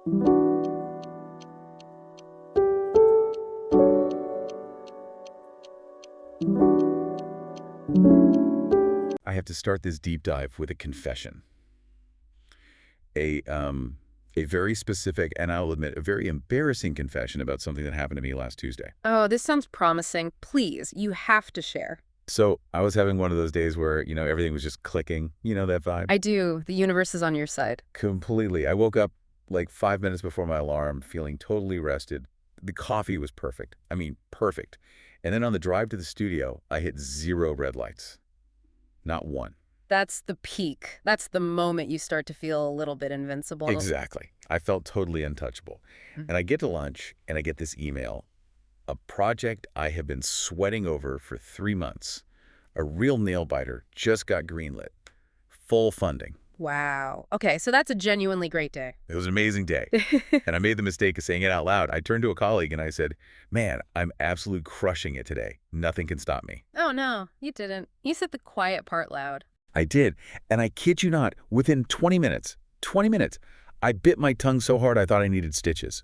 I have to start this deep dive with a confession. A, um, a very specific, and I'll admit, a very embarrassing confession about something that happened to me last Tuesday. Oh, this sounds promising. Please, you have to share. So I was having one of those days where, everything was just clicking, that vibe? I do. The universe is on your side. Completely. I woke up like 5 minutes before my alarm, feeling totally rested. The coffee was perfect. I mean, perfect. And then on the drive to the studio, I hit 0 red lights. Not one. That's the peak. That's the moment you start to feel a little bit invincible. Exactly. I felt totally untouchable. And I get to lunch, and I get this email. A project I have been sweating over for 3 months. A real nail-biter just got greenlit. Full funding. Wow. Okay, so that's a genuinely great day. It was an amazing day. And I made the mistake of saying it out loud. I turned to a colleague and I said, "Man, I'm absolutely crushing it today. Nothing can stop me." Oh, no, you didn't. You said the quiet part loud. I did. And I kid you not, within 20 minutes, I bit my tongue so hard I thought I needed stitches.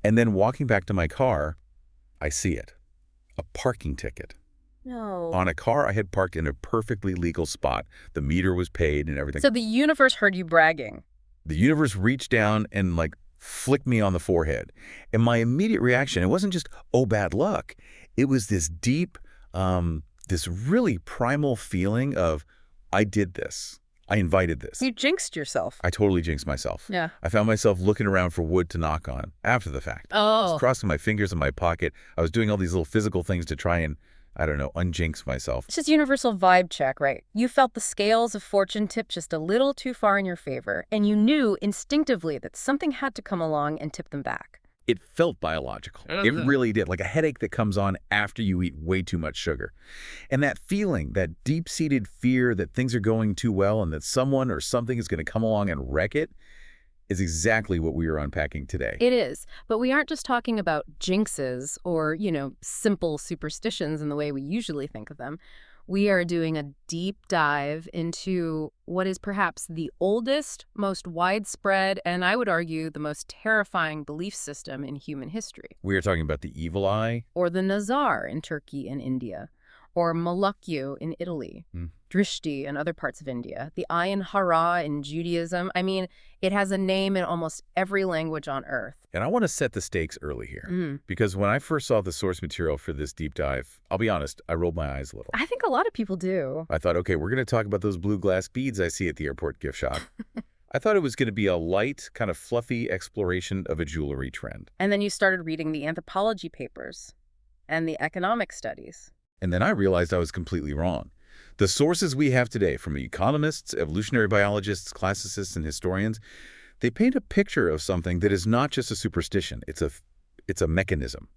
And then walking back to my car, I see it. A parking ticket. No. On a car I had parked in a perfectly legal spot. The meter was paid and everything. So the universe heard you bragging. The universe reached down and flicked me on the forehead. And my immediate reaction, it wasn't just, oh, bad luck. It was this deep, this really primal feeling of, I did this. I invited this. You jinxed yourself. I totally jinxed myself. Yeah. I found myself looking around for wood to knock on after the fact. I Oh. was crossing my fingers in my pocket. I was doing all these little physical things to try and, I don't know, unjinx myself. It's just universal vibe check, right? You felt the scales of fortune tip just a little too far in your favor, and you knew instinctively that something had to come along and tip them back. It felt biological. It really did, like a headache that comes on after you eat way too much sugar. And that feeling, that deep-seated fear that things are going too well and that someone or something is going to come along and wreck it, is exactly what we are unpacking today. It is, but we aren't just talking about jinxes or, simple superstitions in the way we usually think of them. We are doing a deep dive into what is perhaps the oldest, most widespread, and I would argue the most terrifying belief system in human history. We are talking about the evil eye. Or the Nazar in Turkey and India, or Malakyu in Italy, Drishti in other parts of India, the Ayin Hara in Judaism. I mean, it has a name in almost every language on Earth. And I want to set the stakes early here, because when I first saw the source material for this deep dive, I'll be honest, I rolled my eyes a little. I think a lot of people do. I thought, okay, we're going to talk about those blue glass beads I see at the airport gift shop. I thought it was going to be a light, kind of fluffy exploration of a jewelry trend. And then you started reading the anthropology papers and the economic studies. And then I realized I was completely wrong. The sources we have today, from economists, evolutionary biologists, classicists, and historians, they paint a picture of something that is not just a superstition. It's a mechanism,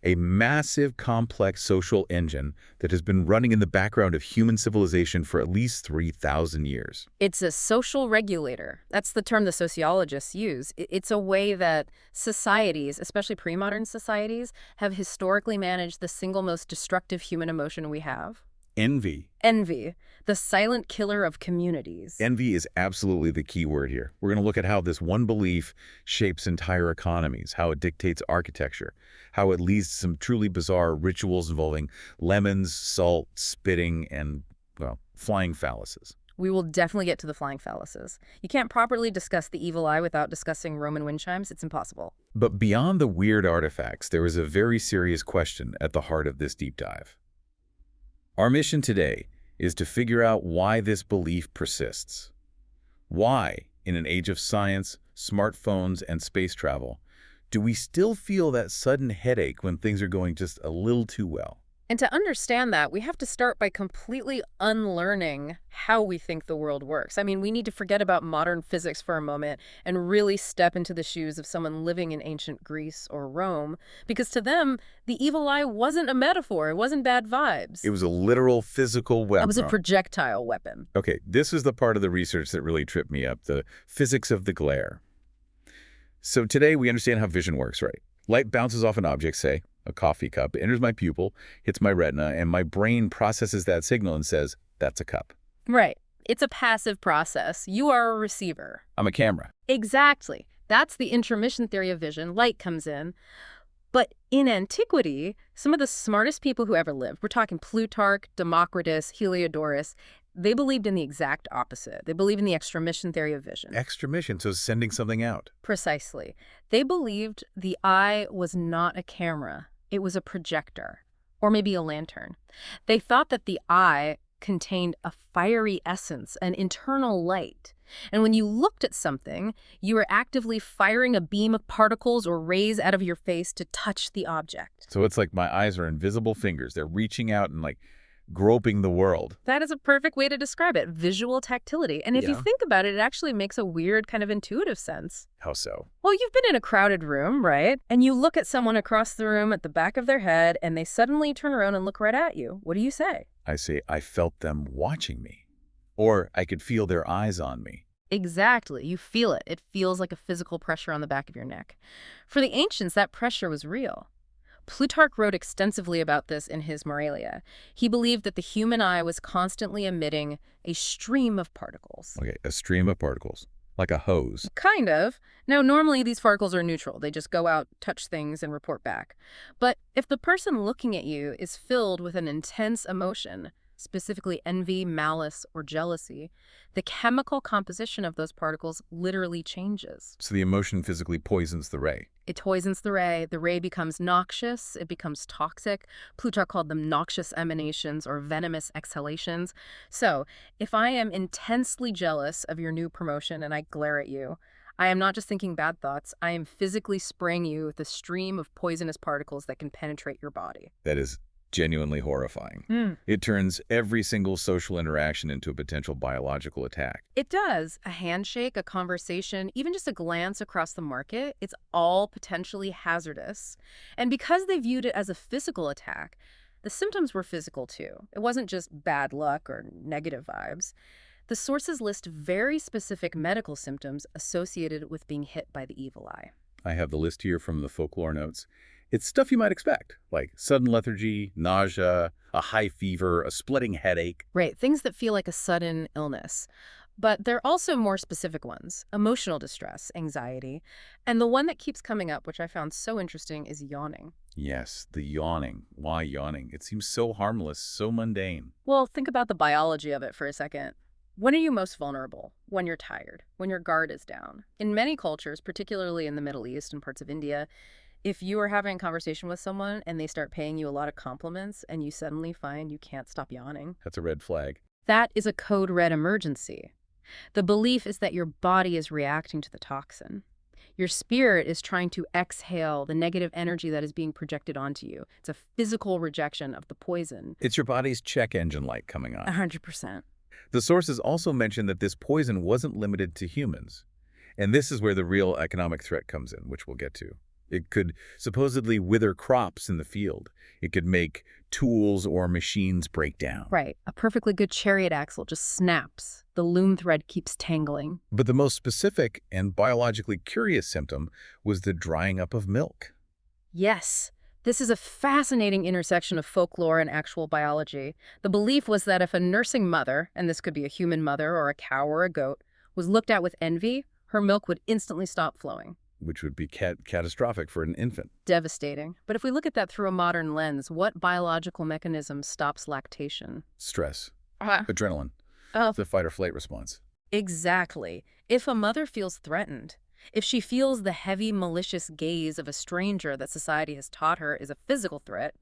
a massive, complex social engine that has been running in the background of human civilization for at least 3,000 years. It's a social regulator. That's the term the sociologists use. It's a way that societies, especially pre-modern societies, have historically managed the single most destructive human emotion we have. Envy. Envy, the silent killer of communities. Envy is absolutely the key word here. We're going to look at how this one belief shapes entire economies, how it dictates architecture, how it leads to some truly bizarre rituals involving lemons, salt, spitting, and, well, flying phalluses. We will definitely get to the flying phalluses. You can't properly discuss the evil eye without discussing Roman wind chimes. It's impossible. But beyond the weird artifacts, there is a very serious question at the heart of this deep dive. Our mission today is to figure out why this belief persists. Why, in an age of science, smartphones, and space travel, do we still feel that sudden headache when things are going just a little too well? And to understand that, we have to start by completely unlearning how we think the world works. I mean, we need to forget about modern physics for a moment and really step into the shoes of someone living in ancient Greece or Rome, because to them, the evil eye wasn't a metaphor. It wasn't bad vibes. It was a literal physical weapon. It was a projectile weapon. Okay, this is the part of the research that really tripped me up, the physics of the glare. So today we understand how vision works, right? Light bounces off an object, say, a coffee cup, enters my pupil, hits my retina, and my brain processes that signal and says, that's a cup. Right. It's a passive process. You are a receiver. I'm a camera. Exactly. That's the intermission theory of vision. Light comes in. But in antiquity, some of the smartest people who ever lived, we're talking Plutarch, Democritus, Heliodorus, they believed in the exact opposite. They believed in the extramission theory of vision. Extramission, so sending something out. Precisely. They believed the eye was not a camera. It was a projector, or maybe a lantern. They thought that the eye contained a fiery essence, an internal light. And when you looked at something, you were actively firing a beam of particles or rays out of your face to touch the object. So it's like my eyes are invisible fingers. They're reaching out and like groping the world. That is a perfect way to describe it, visual tactility. And if you Yeah. think about it, it actually makes a weird kind of intuitive sense. How so? Well, you've been in a crowded room, right? And you look at someone across the room at the back of their head, and they suddenly turn around and look right at you. What do you say? I say, I felt them watching me. Or I could feel their eyes on me. Exactly. You feel it. It feels like a physical pressure on the back of your neck. For the ancients, that pressure was real. Plutarch wrote extensively about this in his Moralia. He believed that the human eye was constantly emitting a stream of particles. Okay, a stream of particles, like a hose. Kind of. Now, normally these particles are neutral. They just go out, touch things, and report back. But if the person looking at you is filled with an intense emotion, specifically envy, malice, or jealousy, the chemical composition of those particles literally changes. So the emotion physically poisons the ray. It poisons the ray becomes noxious, it becomes toxic. Plutarch called them noxious emanations or venomous exhalations. So, if I am intensely jealous of your new promotion and I glare at you, I am not just thinking bad thoughts, I am physically spraying you with a stream of poisonous particles that can penetrate your body. That is genuinely horrifying. It turns every single social interaction into a potential biological attack. It does. A handshake, a conversation, even just a glance across the market, it's all potentially hazardous. And because they viewed it as a physical attack, the symptoms were physical too. It wasn't just bad luck or negative vibes. The sources list very specific medical symptoms associated with being hit by the evil eye. I have the list here from the folklore notes. It's stuff you might expect, like sudden lethargy, nausea, a high fever, a splitting headache. Right, things that feel like a sudden illness. But there are also more specific ones, emotional distress, anxiety, and the one that keeps coming up, which I found so interesting, is yawning. Yes, the yawning. Why yawning? It seems so harmless, so mundane. Well, think about the biology of it for a second. When are you most vulnerable? When you're tired, when your guard is down. In many cultures, particularly in the Middle East and parts of India, if you are having a conversation with someone and they start paying you a lot of compliments and you suddenly find you can't stop yawning, That's a red flag. that is a code red emergency. The belief is that your body is reacting to the toxin. Your spirit is trying to exhale the negative energy that is being projected onto you. It's a physical rejection of the poison. It's your body's check engine light coming on. 100%. The sources also mention that this poison wasn't limited to humans. And this is where the real economic threat comes in, which we'll get to. It could supposedly wither crops in the field. It could make tools or machines break down. Right. A perfectly good chariot axle just snaps. The loom thread keeps tangling. But the most specific and biologically curious symptom was the drying up of milk. Yes. This is a fascinating intersection of folklore and actual biology. The belief was that if a nursing mother, and this could be a human mother or a cow or a goat, was looked at with envy, her milk would instantly stop flowing. Which would be catastrophic for an infant. Devastating. But if we look at that through a modern lens, what biological mechanism stops lactation? Stress. Adrenaline. Oh, The fight or flight response. exactly. If a mother feels threatened, if she feels the heavy, malicious gaze of a stranger that society has taught her is a physical threat,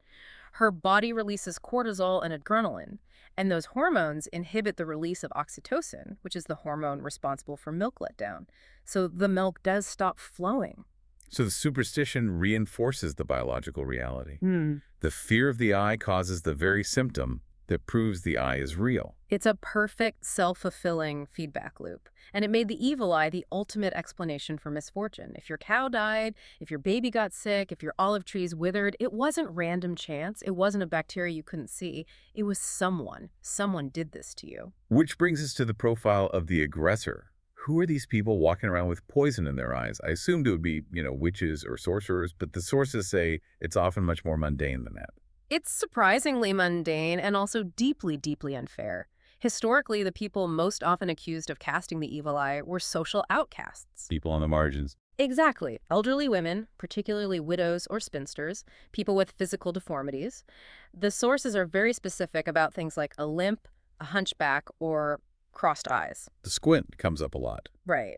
her body releases cortisol and adrenaline, and those hormones inhibit the release of oxytocin, which is the hormone responsible for milk letdown. So the milk does stop flowing. So the superstition reinforces the biological reality. The fear of the eye causes the very symptom that proves the eye is real. It's a perfect, self-fulfilling feedback loop. And it made the evil eye the ultimate explanation for misfortune. If your cow died, if your baby got sick, if your olive trees withered, it wasn't random chance. It wasn't a bacteria you couldn't see. It was someone. Someone did this to you. Which brings us to the profile of the aggressor. Who are these people walking around with poison in their eyes? I assumed it would be, witches or sorcerers, but the sources say it's often much more mundane than that. It's surprisingly mundane and also deeply, deeply unfair. Historically, the people most often accused of casting the evil eye were social outcasts. People on the margins. Exactly. Elderly women, particularly widows or spinsters, people with physical deformities. The sources are very specific about things like a limp, a hunchback, or crossed eyes. The squint comes up a lot. Right.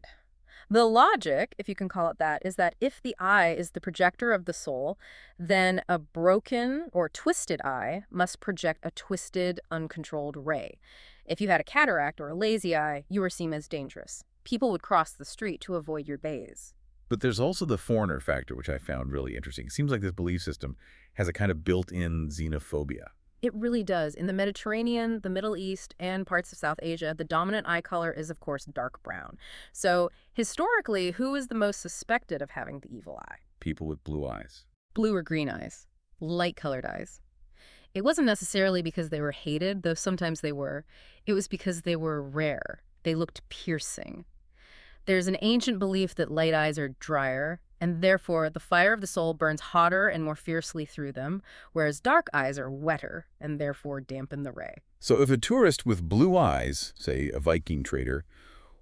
The logic, if you can call it that, is that if the eye is the projector of the soul, then a broken or twisted eye must project a twisted, uncontrolled ray. If you had a cataract or a lazy eye, you were seen as dangerous. People would cross the street to avoid your bays. But there's also the foreigner factor, which I found really interesting. It seems like this belief system has a kind of built-in xenophobia. It really does. In the Mediterranean, the Middle East, and parts of South Asia, the dominant eye color is, of course, dark brown. So, historically, who is the most suspected of having the evil eye? People with blue eyes. Blue or green eyes, light-colored eyes. It wasn't necessarily because they were hated, though sometimes they were. It was because they were rare. They looked piercing. There's an ancient belief that light eyes are drier, and therefore the fire of the soul burns hotter and more fiercely through them, whereas dark eyes are wetter and therefore dampen the ray. So if a tourist with blue eyes, say a Viking trader,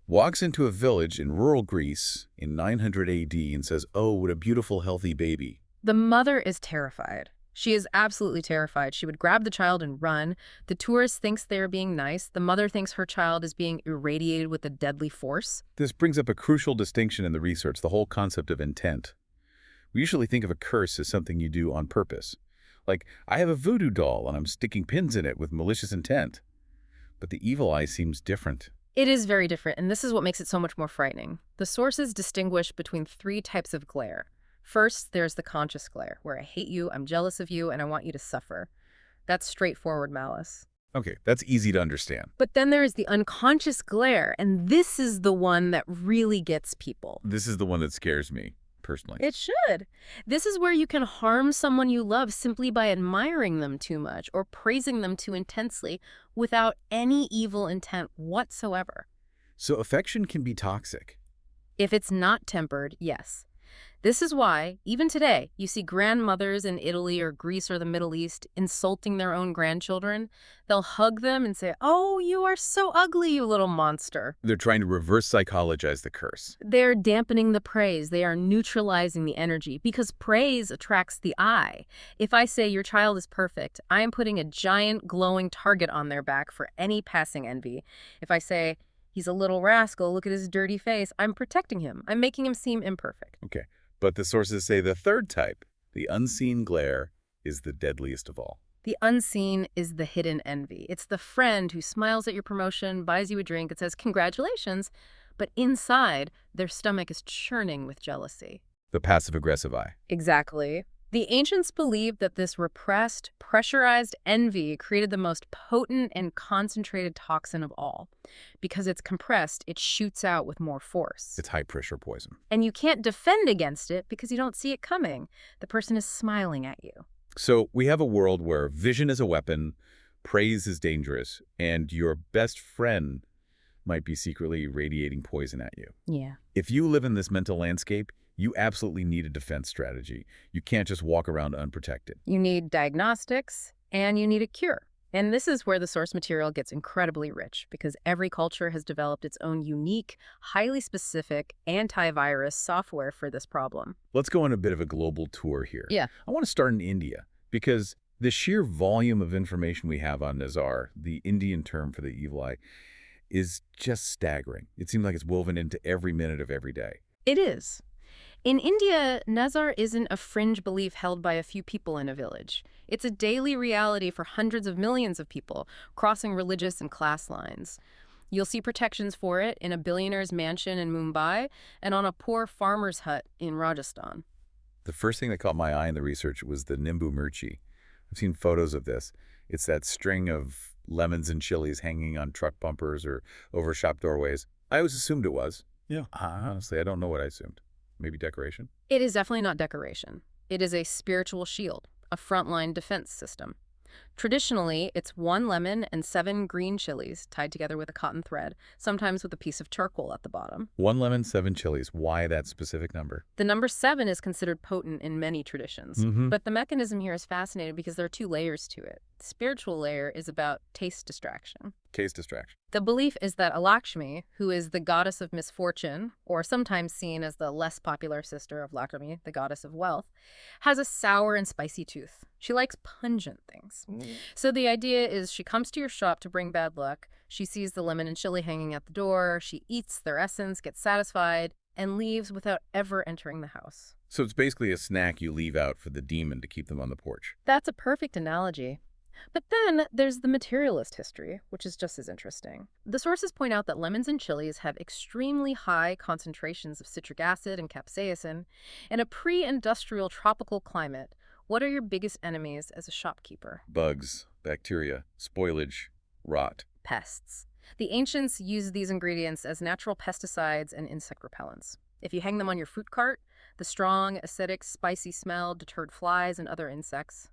walks into a village in rural Greece in 900 AD and says, "Oh, what a beautiful, healthy baby," The mother is terrified. She is absolutely terrified. She would grab the child and run. The tourist thinks they are being nice. The mother thinks her child is being irradiated with a deadly force. this brings up a crucial distinction in the research, the whole concept of intent. We usually think of a curse as something you do on purpose. Like, I have a voodoo doll and I'm sticking pins in it with malicious intent. But the evil eye seems different. It is very different, and this is what makes it so much more frightening. The sources distinguish between three types of glare. First, there's the conscious glare, where I hate you, I'm jealous of you, and I want you to suffer. That's straightforward malice. Okay, that's easy to understand. But then there is the unconscious glare, and this is the one that really gets people. This is the one that scares me, personally. It should. This is where you can harm someone you love simply by admiring them too much or praising them too intensely without any evil intent whatsoever. So affection can be toxic. If it's not tempered, yes. This is why, even today, you see grandmothers in Italy or Greece or the Middle East insulting their own grandchildren. They'll hug them and say, "Oh, you are so ugly, you little monster." They're trying to reverse psychologize the curse. They're dampening the praise. They are neutralizing the energy because praise attracts the eye. If I say your child is perfect, I am putting a giant glowing target on their back for any passing envy. If I say, he's a little rascal, look at his dirty face, I'm protecting him. I'm making him seem imperfect. Okay, but the sources say the third type, the unseen glare, is the deadliest of all. The unseen is the hidden envy. It's the friend who smiles at your promotion, buys you a drink, and says, "Congratulations," but inside, their stomach is churning with jealousy. The passive-aggressive eye. Exactly. The ancients believed that this repressed, pressurized envy created the most potent and concentrated toxin of all. Because it's compressed, it shoots out with more force. It's high-pressure poison. And you can't defend against it because you don't see it coming. The person is smiling at you. So we have a world where vision is a weapon, praise is dangerous, and your best friend might be secretly radiating poison at you. Yeah. If you live in this mental landscape, you absolutely need a defense strategy. You can't just walk around unprotected. You need diagnostics and you need a cure. And this is where the source material gets incredibly rich because every culture has developed its own unique, highly specific antivirus software for this problem. Let's go on a bit of a global tour here. Yeah. I want to start in India because the sheer volume of information we have on Nazar, the Indian term for the evil eye, is just staggering. It seems like it's woven into every minute of every day. It is. In India, Nazar isn't a fringe belief held by a few people in a village. It's a daily reality for hundreds of millions of people, crossing religious and class lines. You'll see protections for it in a billionaire's mansion in Mumbai and on a poor farmer's hut in Rajasthan. The first thing that caught my eye in the research was the Nimbu Mirchi. I've seen photos of this. It's that string of lemons and chilies hanging on truck bumpers or over shop doorways. I always assumed it was. Yeah. Honestly, I don't know what I assumed. Maybe decoration? It is definitely not decoration. It is a spiritual shield, a frontline defense system. Traditionally, it's 1 lemon and 7 green chilies tied together with a cotton thread, sometimes with a piece of charcoal at the bottom. 1 lemon, 7 chilies. Why that specific number? The number 7 is considered potent in many traditions, but the mechanism here is fascinating because there are 2 layers to it. The spiritual layer is about taste distraction. Case distraction. The belief is that Alakshmi, who is the goddess of misfortune, or sometimes seen as the less popular sister of Lakshmi, the goddess of wealth, has a sour and spicy tooth. She likes pungent things. So the idea is she comes to your shop to bring bad luck, she sees the lemon and chili hanging at the door, she eats their essence, gets satisfied, and leaves without ever entering the house. So it's basically a snack you leave out for the demon to keep them on the porch. That's a perfect analogy. But then there's the materialist history, which is just as interesting. The sources point out that lemons and chilies have extremely high concentrations of citric acid and capsaicin. In a pre-industrial tropical climate, what are your biggest enemies as a shopkeeper? Bugs, bacteria, spoilage, rot. Pests. The ancients used these ingredients as natural pesticides and insect repellents. If you hang them on your fruit cart, the strong, acidic, spicy smell deterred flies and other insects.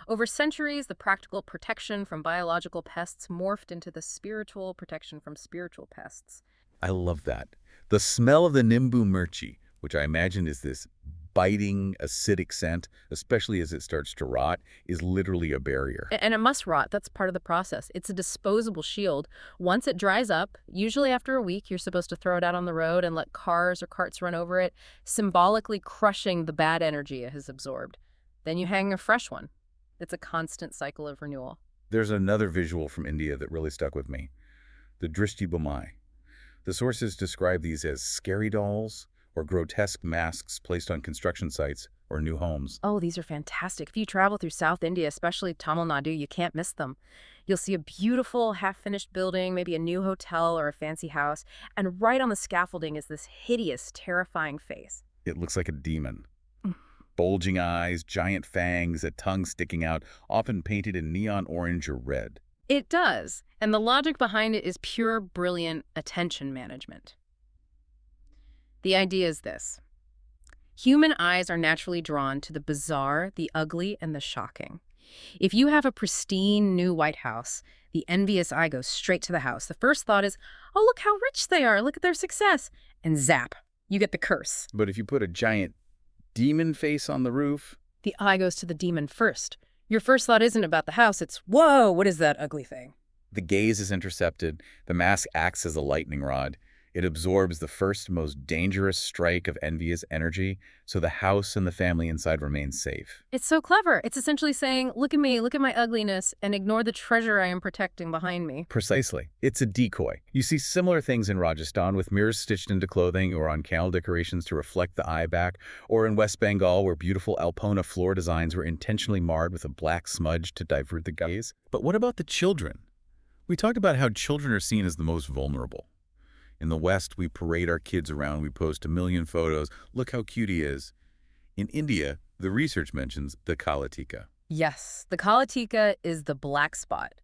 Over centuries, the practical protection from biological pests morphed into the spiritual protection from spiritual pests. I love that. The smell of the Nimbu Mirchi, which I imagine is this biting, acidic scent, especially as it starts to rot, is literally a barrier. And it must rot. That's part of the process. It's a disposable shield. Once it dries up, usually after a week, you're supposed to throw it out on the road and let cars or carts run over it, symbolically crushing the bad energy it has absorbed. Then you hang a fresh one. It's a constant cycle of renewal. There's another visual from India that really stuck with me. The Drishti Bomai. The sources describe these as scary dolls or grotesque masks placed on construction sites or new homes. Oh, these are fantastic. If you travel through South India, especially Tamil Nadu, you can't miss them. You'll see a beautiful, half-finished building, maybe a new hotel or a fancy house, and right on the scaffolding is this hideous, terrifying face. It looks like a demon. Bulging eyes, giant fangs, a tongue sticking out, often painted in neon orange or red. It does, and the logic behind it is pure, brilliant attention management. The idea is this. Human eyes are naturally drawn to the bizarre, the ugly, and the shocking. If you have a pristine new White House, the envious eye goes straight to the house. The first thought is, oh, look how rich they are, look at their success. And zap, you get the curse. But if you put a giant demon face on the roof, the eye goes to the demon first. Your first thought isn't about the house, it's, whoa, what is that ugly thing? the gaze is intercepted, the mask acts as a lightning rod. It absorbs the first, most dangerous strike of envious energy, so the house and the family inside remain safe. It's so clever. It's essentially saying, look at me, look at my ugliness, and ignore the treasure I am protecting behind me. Precisely. It's a decoy. You see similar things in Rajasthan with mirrors stitched into clothing or on camel decorations to reflect the eye back, or in West Bengal where beautiful Alpona floor designs were intentionally marred with a black smudge to divert the gaze. But what about the children? We talked about how children are seen as the most vulnerable. In the West, we parade our kids around, we post a million photos. Look how cute he is. In India, the research mentions the Kalatika. Yes, the Kalatika is the black spot.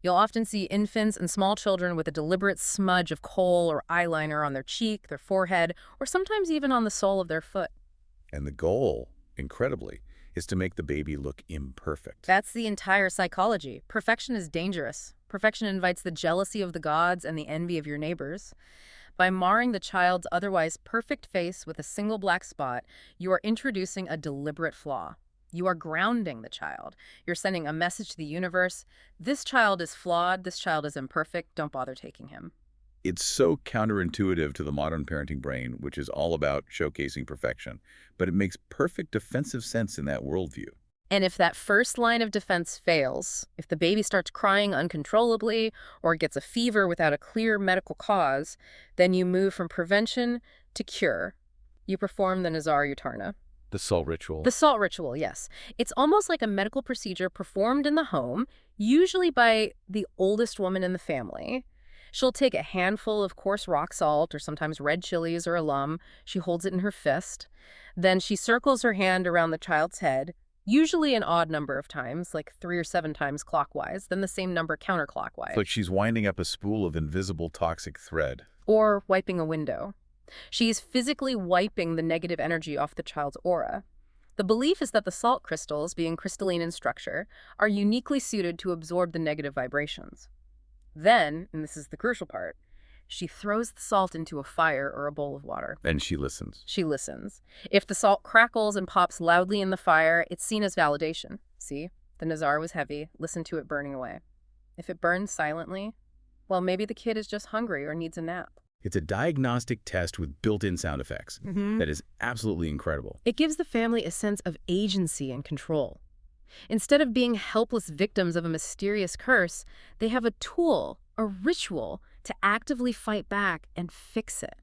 You'll often see infants and small children with a deliberate smudge of kohl or eyeliner on their cheek, their forehead, or sometimes even on the sole of their foot. And the goal, incredibly, is to make the baby look imperfect. That's the entire psychology. Perfection is dangerous. Perfection invites the jealousy of the gods and the envy of your neighbors. By marring the child's otherwise perfect face with a single black spot, you are introducing a deliberate flaw. You are grounding the child. You're sending a message to the universe. This child is flawed. This child is imperfect. Don't bother taking him. It's so counterintuitive to the modern parenting brain, which is all about showcasing perfection, but it makes perfect defensive sense in that worldview. And if that first line of defense fails, if the baby starts crying uncontrollably or gets a fever without a clear medical cause, then you move from prevention to cure. You perform the Nazar Yutarna. The salt ritual. The salt ritual, yes. It's almost like a medical procedure performed in the home, usually by the oldest woman in the family. She'll take a handful of coarse rock salt or sometimes red chilies or alum. She holds it in her fist. Then she circles her hand around the child's head, usually an odd number of times, like 3 or 7 times clockwise, then the same number counterclockwise. It's like she's winding up a spool of invisible toxic thread. Or wiping a window. She's physically wiping the negative energy off the child's aura. The belief is that the salt crystals, being crystalline in structure, are uniquely suited to absorb the negative vibrations. Then, and this is the crucial part, she throws the salt into a fire or a bowl of water. And she listens. She listens. If the salt crackles and pops loudly in the fire, it's seen as validation. See, the Nazar was heavy. Listen to it burning away. If it burns silently, Well, maybe the kid is just hungry or needs a nap. It's a diagnostic test with built-in sound effects. That is absolutely incredible. It gives the family a sense of agency and control. Instead of being helpless victims of a mysterious curse, they have a tool, a ritual, to actively fight back and fix it.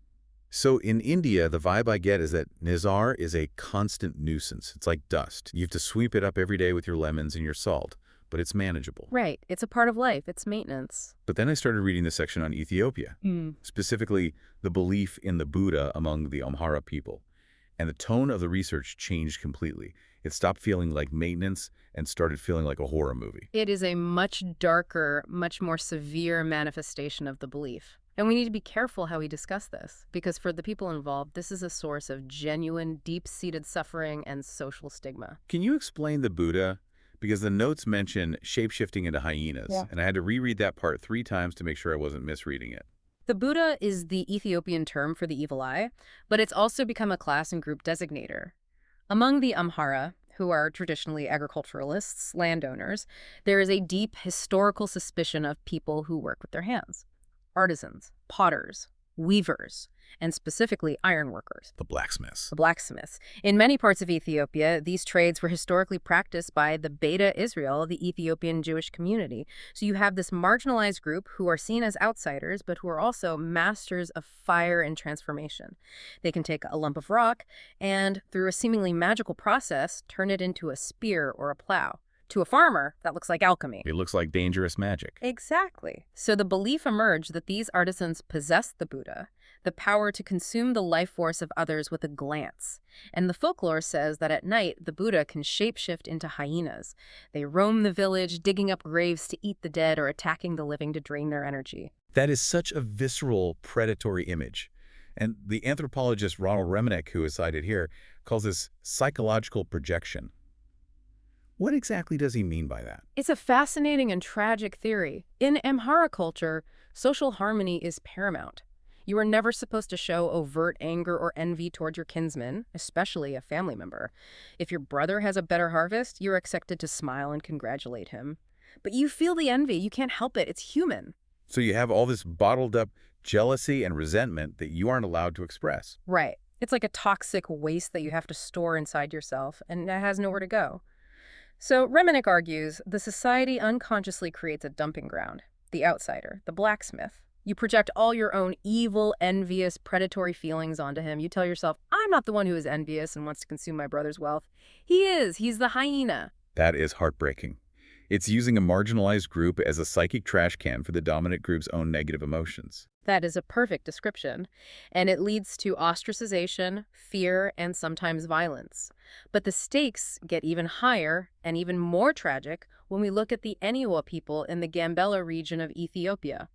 So in India, the vibe I get is that Nizar is a constant nuisance. It's like dust. You have to sweep it up every day with your lemons and your salt, but it's manageable. Right. It's a part of life. It's maintenance. But then I started reading the section on Ethiopia, specifically the belief in the Buddha among the Amhara people. And the tone of the research changed completely. It stopped feeling like maintenance and started feeling like a horror movie. It is a much darker, much more severe manifestation of the belief. And we need to be careful how we discuss this, because for the people involved, this is a source of genuine, deep-seated suffering and social stigma. Can you explain the Buddha? Because the notes mention shape-shifting into hyenas, and I had to reread that part 3 times to make sure I wasn't misreading it. The Buddha is the Ethiopian term for the evil eye, but it's also become a class and group designator. Among the Amhara, who are traditionally agriculturalists, landowners, there is a deep historical suspicion of people who work with their hands. Artisans, potters, weavers, and specifically ironworkers. The blacksmiths. The blacksmiths. In many parts of Ethiopia, these trades were historically practiced by the Beta Israel, the Ethiopian Jewish community. So you have this marginalized group who are seen as outsiders, but who are also masters of fire and transformation. They can take a lump of rock and, through a seemingly magical process, turn it into a spear or a plow. To a farmer, that looks like alchemy. It looks like dangerous magic. Exactly. So the belief emerged that these artisans possessed the Buddha, the power to consume the life force of others with a glance. And the folklore says that at night, the Buddha can shapeshift into hyenas. They roam the village, digging up graves to eat the dead or attacking the living to drain their energy. That is such a visceral, predatory image. And the anthropologist Ronald Remnick, who is cited here, calls this psychological projection. What exactly does he mean by that? It's a fascinating and tragic theory. In Amhara culture, social harmony is paramount. You are never supposed to show overt anger or envy toward your kinsman, especially a family member. If your brother has a better harvest, you're expected to smile and congratulate him. But you feel the envy. You can't help it. It's human. So you have all this bottled up jealousy and resentment that you aren't allowed to express. Right. It's like a toxic waste that you have to store inside yourself, and it has nowhere to go. So Remnick argues the society unconsciously creates a dumping ground, the outsider, the blacksmith. You project all your own evil, envious, predatory feelings onto him. You tell yourself, I'm not the one who is envious and wants to consume my brother's wealth. He is. He's the hyena. That is heartbreaking. It's using a marginalized group as a psychic trash can for the dominant group's own negative emotions. That is a perfect description, and it leads to ostracization, fear, and sometimes violence. But the stakes get even higher and even more tragic when we look at the Eniwa people in the Gambela region of Ethiopia.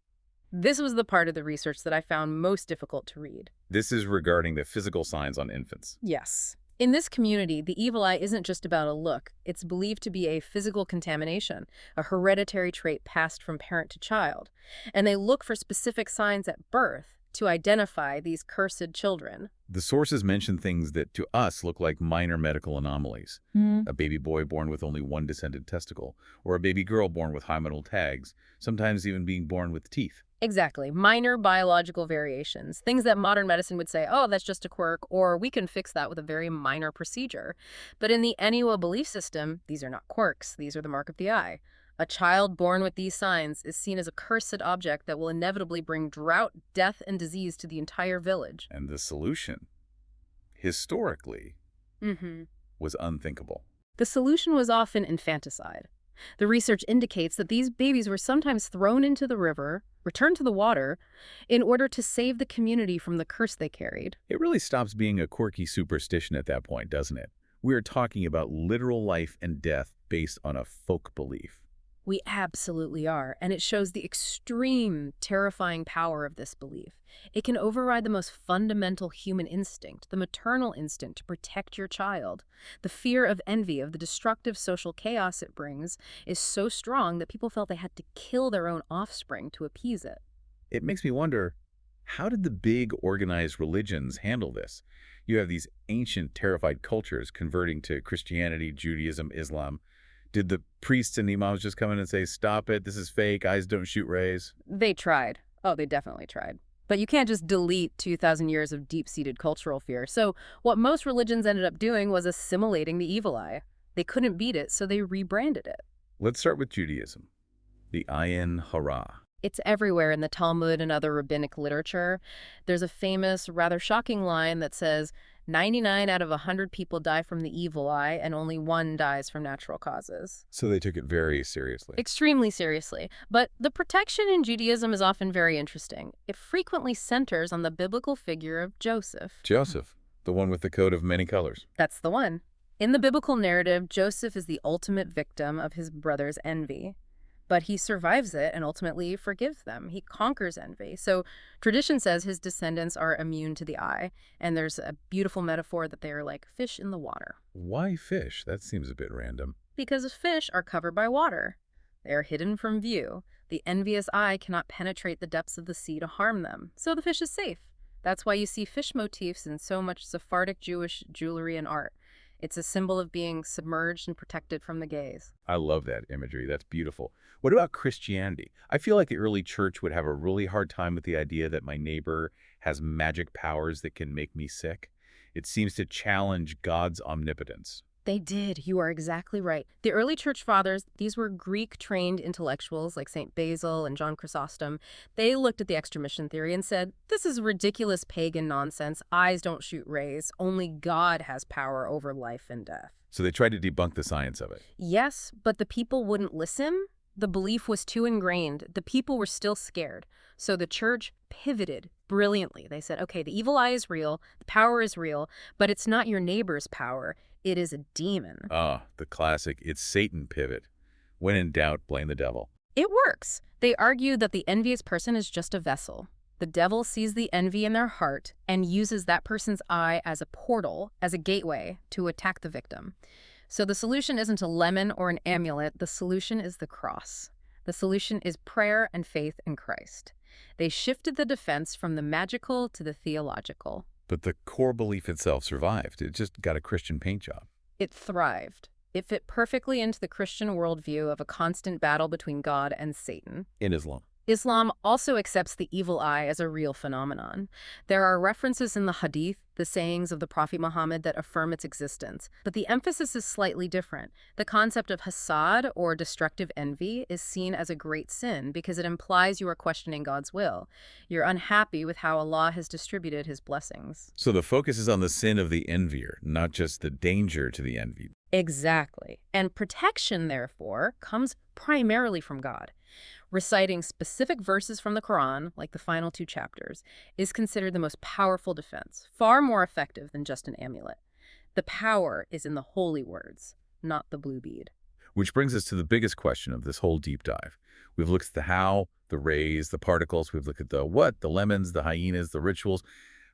This was the part of the research that I found most difficult to read. This is regarding the physical signs on infants. Yes. In this community, the evil eye isn't just about a look. It's believed to be a physical contamination, a hereditary trait passed from parent to child. And they look for specific signs at birth to identify these cursed children. The sources mention things that to us look like minor medical anomalies. A baby boy born with only one descended testicle, or a baby girl born with hymenal tags, sometimes even being born with teeth. Exactly. Minor biological variations. Things that modern medicine would say, oh, that's just a quirk, or we can fix that with a very minor procedure. But in the Eniwa belief system, these are not quirks. These are the mark of the eye. A child born with these signs is seen as a cursed object that will inevitably bring drought, death, and disease to the entire village. And the solution, historically, was unthinkable. The solution was often infanticide. The research indicates that these babies were sometimes thrown into the river, returned to the water, in order to save the community from the curse they carried. It really stops being a quirky superstition at that point, doesn't it? We are talking about literal life and death based on a folk belief. We absolutely are, and it shows the extreme, terrifying power of this belief. It can override the most fundamental human instinct, the maternal instinct to protect your child. The fear of envy, of the destructive social chaos it brings, is so strong that people felt they had to kill their own offspring to appease it. It makes me wonder, how did the big organized religions handle this? You have these ancient, terrified cultures converting to Christianity, Judaism, Islam. Did the priests and imams just come in and say, stop it, this is fake, eyes don't shoot rays? They tried. Oh, they definitely tried. But you can't just delete 2,000 years of deep-seated cultural fear. So what most religions ended up doing was assimilating the evil eye. They couldn't beat it, so they rebranded it. Let's start with Judaism. The Ayin Hara. It's everywhere in the Talmud and other rabbinic literature. There's a famous, rather shocking line that says, 99 out of 100 people die from the evil eye, and only one dies from natural causes. So they took it very seriously. Extremely seriously. But the protection in Judaism is often very interesting. It frequently centers on the biblical figure of Joseph. Joseph, the one with the coat of many colors. That's the one. In the biblical narrative, Joseph is the ultimate victim of his brother's envy. But he survives it and ultimately forgives them. He conquers envy. So tradition says his descendants are immune to the eye, and there's a beautiful metaphor that they are like fish in the water. Why fish? That seems a bit random. Because fish are covered by water. They are hidden from view. The envious eye cannot penetrate the depths of the sea to harm them, so the fish is safe. That's why you see fish motifs in so much Sephardic Jewish jewelry and art. It's a symbol of being submerged and protected from the gaze. I love that imagery. That's beautiful. What about Christianity? I feel like the early church would have a really hard time with the idea that my neighbor has magic powers that can make me sick. It seems to challenge God's omnipotence. They did. You are exactly right. The early church fathers, these were Greek-trained intellectuals like St. Basil and John Chrysostom. They looked at the extramission theory and said, this is ridiculous pagan nonsense. Eyes don't shoot rays. Only God has power over life and death. So they tried to debunk the science of it. Yes, but the people wouldn't listen. The belief was too ingrained. The people were still scared. So the church pivoted brilliantly. They said, okay, the evil eye is real, the power is real, but it's not your neighbor's power. It is a demon. Ah, the classic, it's Satan pivot. When in doubt, blame the devil. It works. They argue that the envious person is just a vessel. The devil sees the envy in their heart and uses that person's eye as a portal, as a gateway, to attack the victim. So the solution isn't a lemon or an amulet. The solution is the cross. The solution is prayer and faith in Christ. They shifted the defense from the magical to the theological. But the core belief itself survived. It just got a Christian paint job. It thrived. It fit perfectly into the Christian worldview of a constant battle between God and Satan. In Islam. Islam also accepts the evil eye as a real phenomenon. There are references in the Hadith, the sayings of the Prophet Muhammad, that affirm its existence. But the emphasis is slightly different. The concept of hasad, or destructive envy, is seen as a great sin because it implies you are questioning God's will. You're unhappy with how Allah has distributed his blessings. So the focus is on the sin of the envier, not just the danger to the envied. Exactly. And protection, therefore, comes primarily from God. Reciting specific verses from the Quran, like the final 2 chapters, is considered the most powerful defense, far more effective than just an amulet. The power is in the holy words, not the blue bead. Which brings us to the biggest question of this whole deep dive. We've looked at the how, the rays, the particles. We've looked at the what, the lemons, the hyenas, the rituals.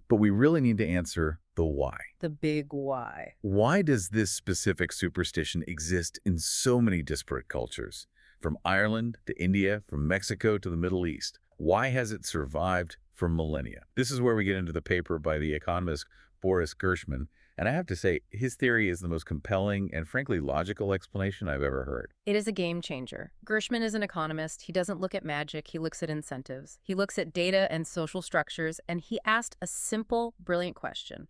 But we really need to answer the why. The big why. Why does this specific superstition exist in so many disparate cultures? From Ireland to India, from Mexico to the Middle East. Why has it survived for millennia? This is where we get into the paper by the economist Boris Gershman. And I have to say, his theory is the most compelling and frankly logical explanation I've ever heard. It is a game changer. Gershman is an economist. He doesn't look at magic. He looks at incentives. He looks at data and social structures, and he asked a simple, brilliant question.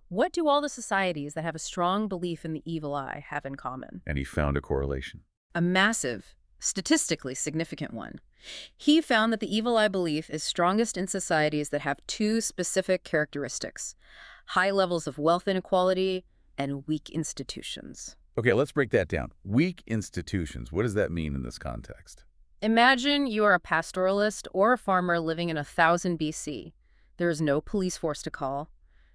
What do all the societies that have a strong belief in the evil eye have in common? And he found a correlation. A massive, statistically significant one. He found that the evil eye belief is strongest in societies that have 2 specific characteristics: high levels of wealth inequality and weak institutions. Okay, let's break that down. Weak institutions. What does that mean in this context? Imagine you are a pastoralist or a farmer living in 1000 BC. There is no police force to call.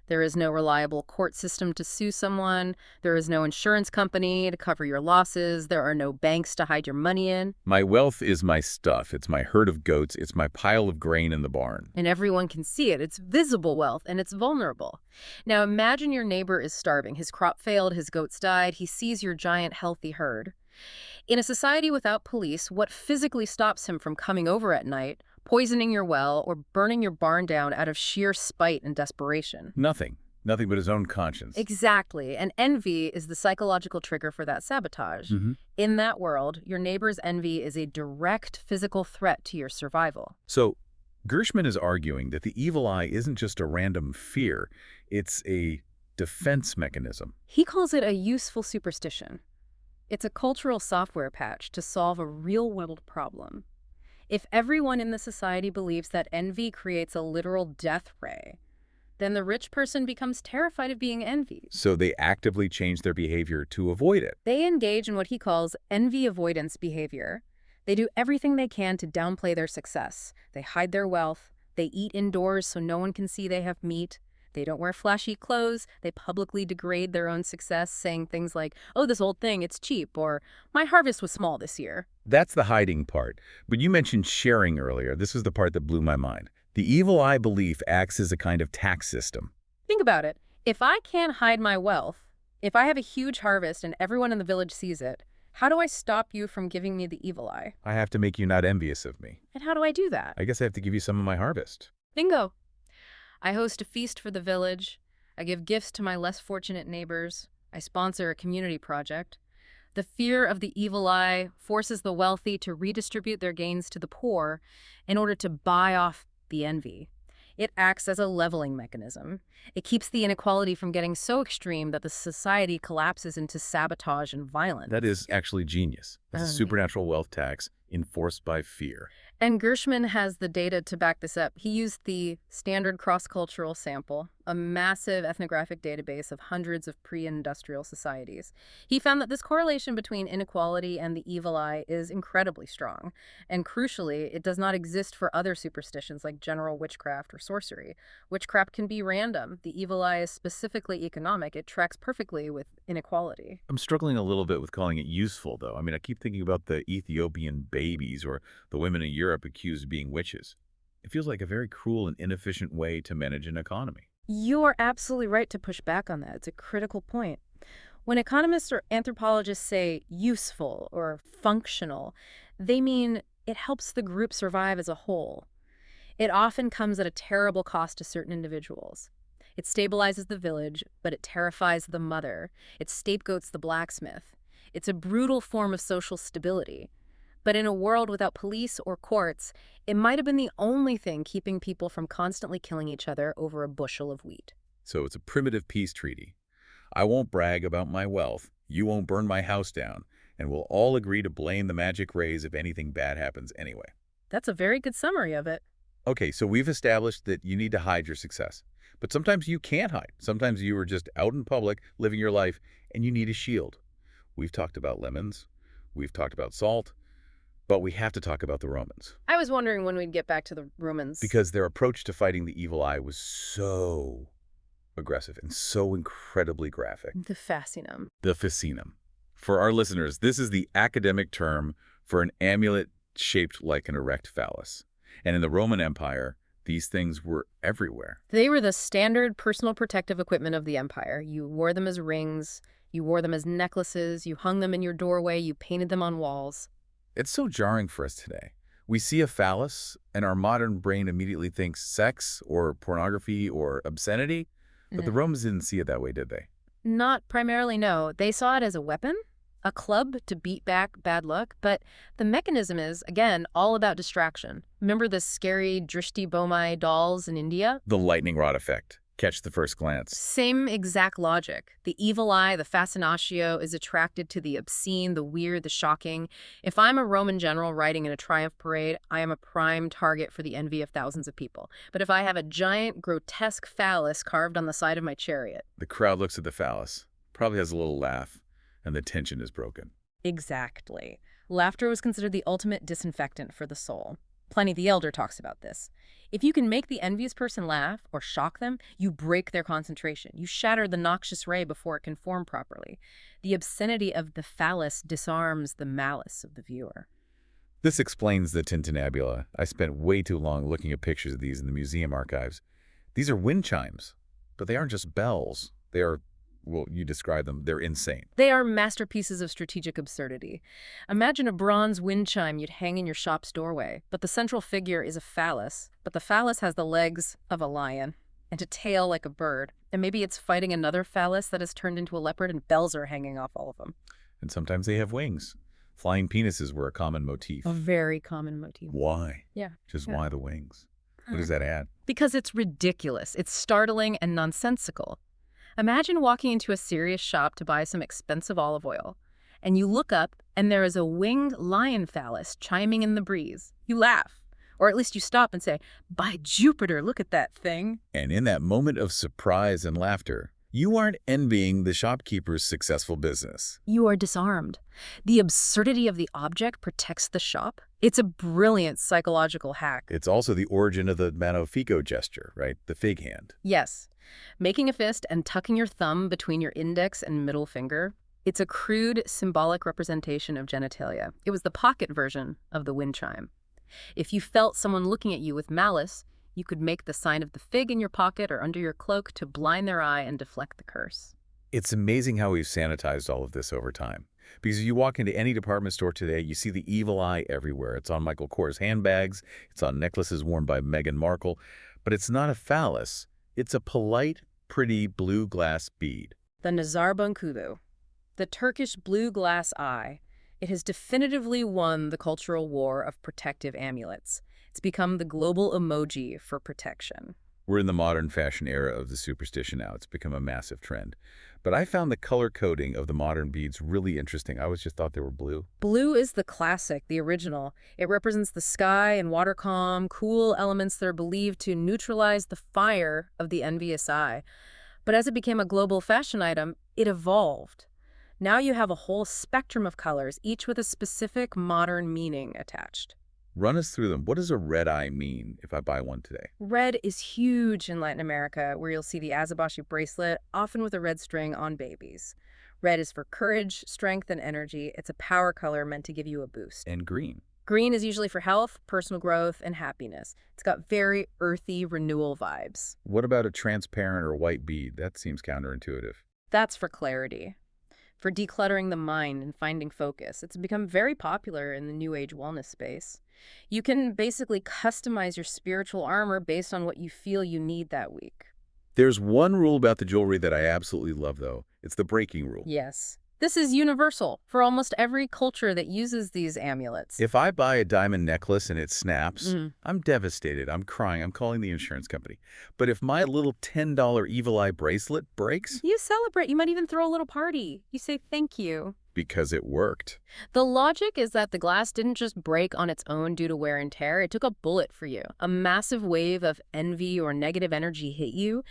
There is no reliable court system to sue someone. There is no insurance company to cover your losses. There are no banks to hide your money in. My wealth is my stuff. It's my herd of goats. It's my pile of grain in the barn. And everyone can see it. It's visible wealth, and it's vulnerable. Now imagine your neighbor is starving. His crop failed, his goats died. He sees your giant, healthy herd. In a society without police, what physically stops him from coming over at night, poisoning your well, or burning your barn down out of sheer spite and desperation? Nothing. Nothing but his own conscience. Exactly. And envy is the psychological trigger for that sabotage. In that world, your neighbor's envy is a direct physical threat to your survival. So Gershman is arguing that the evil eye isn't just a random fear, it's a defense mechanism. He calls it a useful superstition. It's a cultural software patch to solve a real-world problem. If everyone in the society believes that envy creates a literal death ray, then the rich person becomes terrified of being envied. So they actively change their behavior to avoid it. They engage in what he calls envy avoidance behavior. They do everything they can to downplay their success. They hide their wealth. They eat indoors so no one can see they have meat. They don't wear flashy clothes. They publicly degrade their own success, saying things like, "Oh, this old thing, it's cheap," or "My harvest was small this year." That's the hiding part. But you mentioned sharing earlier. This was the part that blew my mind. The evil eye belief acts as a kind of tax system. Think about it. If I can't hide my wealth, if I have a huge harvest and everyone in the village sees it, how do I stop you from giving me the evil eye? I have to make you not envious of me. And how do I do that? I guess I have to give you some of my harvest. Bingo. I host a feast for the village. I give gifts to my less fortunate neighbors. I sponsor a community project. The fear of the evil eye forces the wealthy to redistribute their gains to the poor in order to buy off the envy. It acts as a leveling mechanism. It keeps the inequality from getting so extreme that the society collapses into sabotage and violence. That is actually genius. It's a supernatural wealth tax enforced by fear. And Gershman has the data to back this up. He used the standard cross-cultural sample, a massive ethnographic database of hundreds of pre-industrial societies. He found that this correlation between inequality and the evil eye is incredibly strong. And crucially, it does not exist for other superstitions like general witchcraft or sorcery. Witchcraft can be random. The evil eye is specifically economic. It tracks perfectly with inequality. I'm struggling a little bit with calling it useful, though. I mean, I keep thinking about the Ethiopian babies or the women in Europe accused of being witches. It feels like a very cruel and inefficient way to manage an economy. You are absolutely right to push back on that. It's a critical point. When economists or anthropologists say useful or functional, they mean it helps the group survive as a whole. It often comes at a terrible cost to certain individuals. It stabilizes the village, but it terrifies the mother. It scapegoats the blacksmith. It's a brutal form of social stability. But in a world without police or courts, it might have been the only thing keeping people from constantly killing each other over a bushel of wheat. So it's a primitive peace treaty. I won't brag about my wealth, you won't burn my house down, and we'll all agree to blame the magic rays if anything bad happens anyway. That's a very good summary of it. Okay, so we've established that you need to hide your success. But sometimes you can't hide. Sometimes you are just out in public, living your life, and you need a shield. We've talked about lemons. We've talked about salt. But we have to talk about the Romans. I was wondering when we'd get back to the Romans. Because their approach to fighting the evil eye was so aggressive and so incredibly graphic. The fascinum. The fascinum. For our listeners, this is the academic term for an amulet shaped like an erect phallus. And in the Roman Empire, these things were everywhere. They were the standard personal protective equipment of the empire. You wore them as rings, you wore them as necklaces, you hung them in your doorway, you painted them on walls. It's so jarring for us today. We see a phallus, and our modern brain immediately thinks sex or pornography or obscenity. But the Romans didn't see it that way, did they? Not primarily, no. They saw it as a weapon, a club to beat back bad luck. But the mechanism is, again, all about distraction. Remember the scary Drishti Bomai dolls in India? The lightning rod effect. Catch the first glance. Same exact logic. The evil eye, the fascinatio, is attracted to the obscene, the weird, the shocking. If I'm a Roman general riding in a triumph parade, I am a prime target for the envy of thousands of people. But if I have a giant, grotesque phallus carved on the side of my chariot... The crowd looks at the phallus, probably has a little laugh, and the tension is broken. Exactly. Laughter was considered the ultimate disinfectant for the soul. Pliny the Elder talks about this. If you can make the envious person laugh or shock them, you break their concentration. You shatter the noxious ray before it can form properly. The obscenity of the phallus disarms the malice of the viewer. This explains the tintinnabula. I spent way too long looking at pictures of these in the museum archives. These are wind chimes, but they aren't just bells. They are, well, you describe them, they're insane. They are masterpieces of strategic absurdity. Imagine a bronze wind chime you'd hang in your shop's doorway, but the central figure is a phallus, but the phallus has the legs of a lion, and a tail like a bird. And maybe it's fighting another phallus that has turned into a leopard and bells are hanging off all of them. And sometimes they have wings. Flying penises were a common motif. A very common motif. Why? Yeah. Just Yeah. why the wings? What does that add? Because it's ridiculous. It's startling and nonsensical. Imagine walking into a serious shop to buy some expensive olive oil, and you look up and there is a winged lion phallus chiming in the breeze. You laugh, or at least you stop and say, "By Jupiter, look at that thing." And in that moment of surprise and laughter, you aren't envying the shopkeeper's successful business. You are disarmed. The absurdity of the object protects the shop. It's a brilliant psychological hack. It's also the origin of the Magnifico gesture, right? The fig hand. Yes. Making a fist and tucking your thumb between your index and middle finger, it's a crude, symbolic representation of genitalia. It was the pocket version of the wind chime. If you felt someone looking at you with malice, you could make the sign of the fig in your pocket or under your cloak to blind their eye and deflect the curse. It's amazing how we've sanitized all of this over time. Because if you walk into any department store today, you see the evil eye everywhere. It's on Michael Kors handbags, it's on necklaces worn by Meghan Markle, but it's not a phallus. It's a polite, pretty blue glass bead. The Nazar Boncubu, the Turkish blue glass eye. It has definitively won the cultural war of protective amulets. It's become the global emoji for protection. We're in the modern fashion era of the superstition now. It's become a massive trend. But I found the color coding of the modern beads really interesting. I always just thought they were blue. Blue is the classic, the original. It represents the sky and water calm, cool elements that are believed to neutralize the fire of the envious eye. But as it became a global fashion item, it evolved. Now you have a whole spectrum of colors, each with a specific modern meaning attached. Run us through them. What does a red eye mean if I buy one today? Red is huge in Latin America, where you'll see the azabashi bracelet, often with a red string on babies. Red is for courage, strength, and energy. It's a power color meant to give you a boost. And green. Green is usually for health, personal growth, and happiness. It's got very earthy renewal vibes. What about a transparent or white bead? That seems counterintuitive. That's for clarity, for decluttering the mind and finding focus. It's become very popular in the New Age wellness space. You can basically customize your spiritual armor based on what you feel you need that week. There's one rule about the jewelry that I absolutely love, though. It's the breaking rule. Yes. This is universal for almost every culture that uses these amulets. If I buy a diamond necklace and it snaps, Mm. I'm devastated. I'm crying. I'm calling the insurance company. But if my little $10 evil eye bracelet breaks, You celebrate. You might even throw a little party. You say thank you. because it worked. The logic is that the glass didn't just break on its own due to wear and tear. It took a bullet for you. A massive wave of envy or negative energy hit you,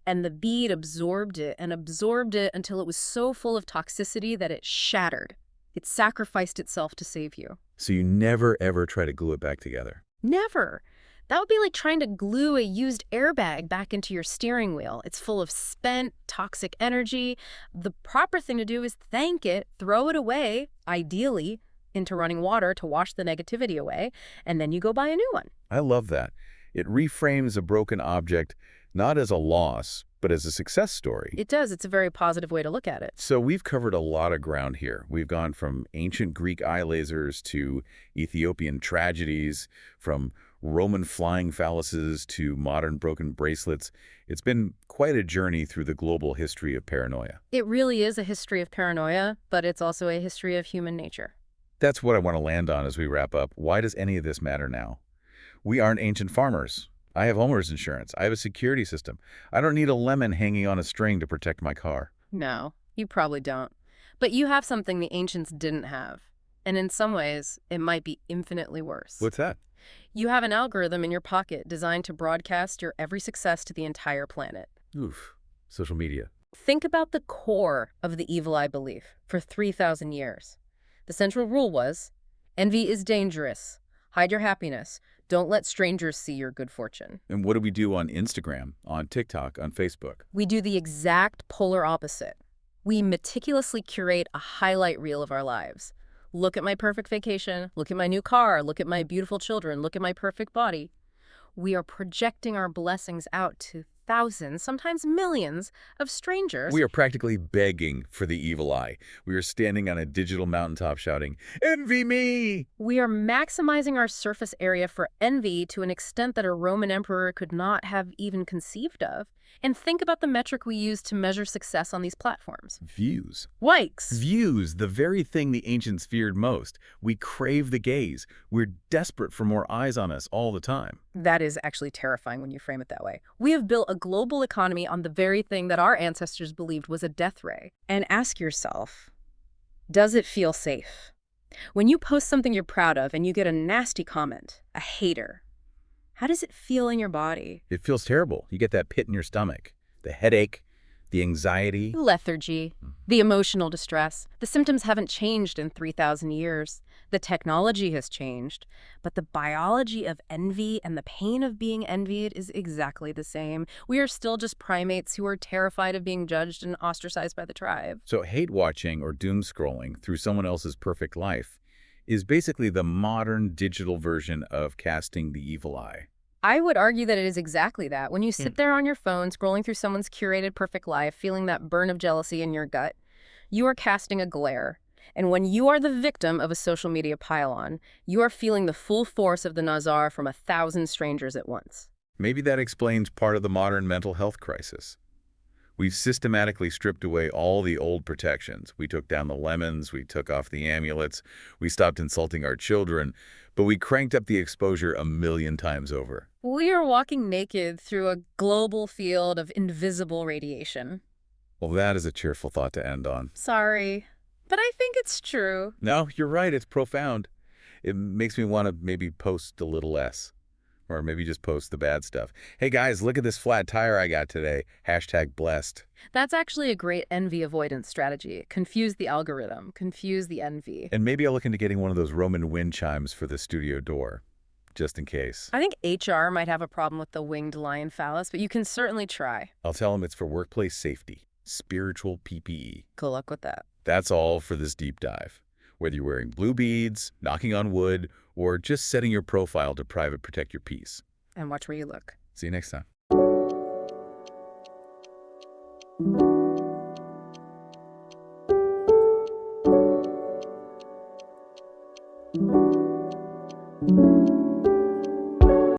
and the bead absorbed it until it was so full of toxicity that it shattered. It sacrificed itself to save you. So you never, ever try to glue it back together. Never. That would be like trying to glue a used airbag back into your steering wheel. It's full of spent, toxic energy. The proper thing to do is thank it, throw it away, ideally, into running water to wash the negativity away, and then you go buy a new one. I love that. It reframes a broken object not as a loss, but as a success story. It does. It's a very positive way to look at it. So we've covered a lot of ground here. We've gone from ancient Greek eye lasers to Ethiopian tragedies, from Roman flying phalluses to modern broken bracelets. It's been quite a journey through the global history of paranoia. It really is a history of paranoia, but it's also a history of human nature. That's what I want to land on as we wrap up. Why does any of this matter now? We aren't ancient farmers. I have homeowners insurance. I have a security system. I don't need a lemon hanging on a string to protect my car. No, you probably don't. But you have something the ancients didn't have. And in some ways, it might be infinitely worse. What's that? You have an algorithm in your pocket designed to broadcast your every success to the entire planet. Oof. Social media. Think about the core of the evil eye belief for 3,000 years. The central rule was, envy is dangerous. Hide your happiness. Don't let strangers see your good fortune. And what do we do on Instagram, on TikTok, on Facebook? We do the exact polar opposite. We meticulously curate a highlight reel of our lives. Look at my perfect vacation. Look at my new car. Look at my beautiful children. Look at my perfect body. We are projecting our blessings out to thousands, sometimes millions, of strangers. We are practically begging for the evil eye. We are standing on a digital mountaintop shouting, "Envy me!" We are maximizing our surface area for envy to an extent that a Roman emperor could not have even conceived of. And think about the metric we use to measure success on these platforms. Views. Likes. Views, the very thing the ancients feared most. We crave the gaze. We're desperate for more eyes on us all the time. That is actually terrifying when you frame it that way. We have built a global economy on the very thing that our ancestors believed was a death ray. And ask yourself, does it feel safe? When you post something you're proud of and you get a nasty comment, a hater, how does it feel in your body? It feels terrible. You get that pit in your stomach, the headache, the anxiety. Lethargy, the emotional distress. The symptoms haven't changed in 3,000 years. The technology has changed, but the biology of envy and the pain of being envied is exactly the same. We are still just primates who are terrified of being judged and ostracized by the tribe. So hate watching or doom scrolling through someone else's perfect life is basically the modern digital version of casting the evil eye. I would argue that it is exactly that. When you sit there on your phone, scrolling through someone's curated perfect life, feeling that burn of jealousy in your gut, you are casting a glare. And when you are the victim of a social media pile-on, you are feeling the full force of the Nazar from 1,000 strangers at once. Maybe that explains part of the modern mental health crisis. We've systematically stripped away all the old protections. We took down the lemons, we took off the amulets, we stopped insulting our children, but we cranked up the exposure 1,000,000 times over. We are walking naked through a global field of invisible radiation. Well, that is a cheerful thought to end on. Sorry, but I think it's true. No, you're right, it's profound. It makes me want to maybe post a little less. Or maybe just post the bad stuff. Hey guys, look at this flat tire I got today. #blessed. That's actually a great envy avoidance strategy. Confuse the algorithm. Confuse the envy. And maybe I'll look into getting one of those Roman wind chimes for the studio door, just in case. I think HR might have a problem with the winged lion phallus, but you can certainly try. I'll tell them it's for workplace safety, spiritual PPE. Good luck with that. That's all for this deep dive. Whether you're wearing blue beads, knocking on wood, or just setting your profile to private protect your peace. And watch where you look. See you next time. Thank you.